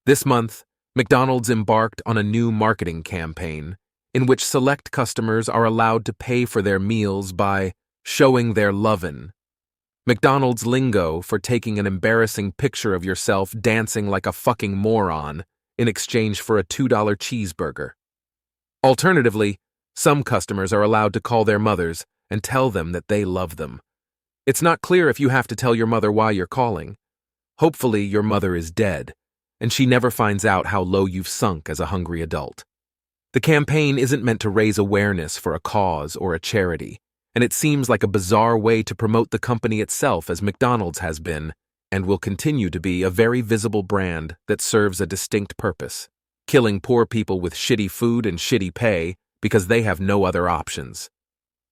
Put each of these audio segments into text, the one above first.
This month, McDonald's embarked on a new marketing campaign in which select customers are allowed to pay for their meals by showing their lovin'. McDonald's lingo for taking an embarrassing picture of yourself dancing like a fucking moron in exchange for a $2 cheeseburger. Alternatively, some customers are allowed to call their mothers and tell them that they love them. It's not clear if you have to tell your mother why you're calling. Hopefully, your mother is dead, and she never finds out how low you've sunk as a hungry adult. The campaign isn't meant to raise awareness for a cause or a charity, and it seems like a bizarre way to promote the company itself, as McDonald's has been, and will continue to be, a very visible brand that serves a distinct purpose: killing poor people with shitty food and shitty pay because they have no other options.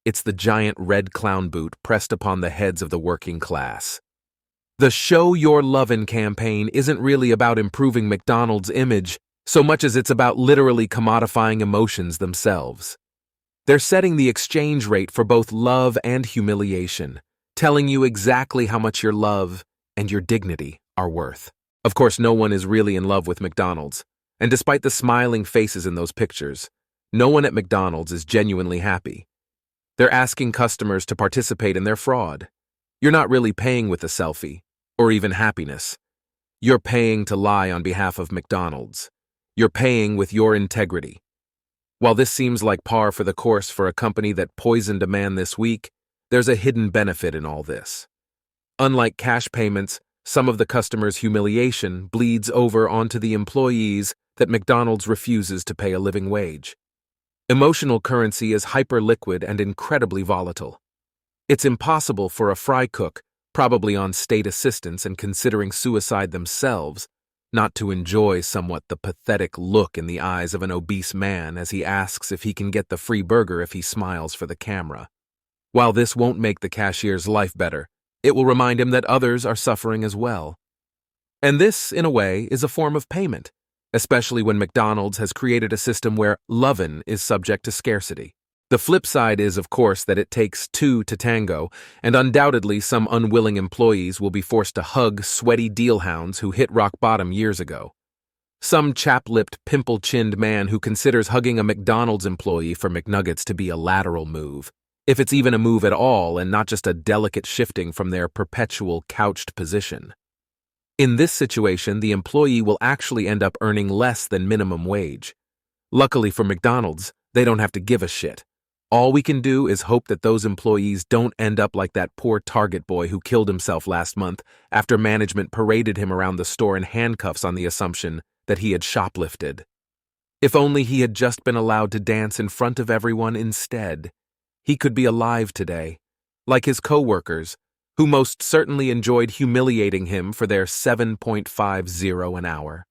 It's the giant red clown boot pressed upon the heads of the working class. The Show Your Lovin' campaign isn't really about improving McDonald's image so much as it's about literally commodifying emotions themselves. They're setting the exchange rate for both love and humiliation, telling you exactly how much your love and your dignity are worth. Of course, no one is really in love with McDonald's, and despite the smiling faces in those pictures, no one at McDonald's is genuinely happy. They're asking customers to participate in their fraud. You're not really paying with a selfie, or even happiness. You're paying to lie on behalf of McDonald's. You're paying with your integrity. While this seems like par for the course for a company that poisoned a man this week, there's a hidden benefit in all this. Unlike cash payments, some of the customers' humiliation bleeds over onto the employees that McDonald's refuses to pay a living wage. Emotional currency is hyper-liquid and incredibly volatile. It's impossible for a fry cook, probably on state assistance and considering suicide themselves, not to enjoy somewhat the pathetic look in the eyes of an obese man as he asks if he can get the free burger if he smiles for the camera. While this won't make the cashier's life better, it will remind him that others are suffering as well. And this, in a way, is a form of payment, especially when McDonald's has created a system where lovin' is subject to scarcity. The flip side is, of course, that it takes two to tango, and undoubtedly some unwilling employees will be forced to hug sweaty dealhounds who hit rock bottom years ago. Some chap-lipped, pimple-chinned man who considers hugging a McDonald's employee for McNuggets to be a lateral move, if it's even a move at all and not just a delicate shifting from their perpetual couched position. In this situation, the employee will actually end up earning less than minimum wage. Luckily for McDonald's, they don't have to give a shit. All we can do is hope that those employees don't end up like that poor Target boy who killed himself last month after management paraded him around the store in handcuffs on the assumption that he had shoplifted. If only he had just been allowed to dance in front of everyone instead. He could be alive today, like his co-workers, who most certainly enjoyed humiliating him for their $7.50 an hour.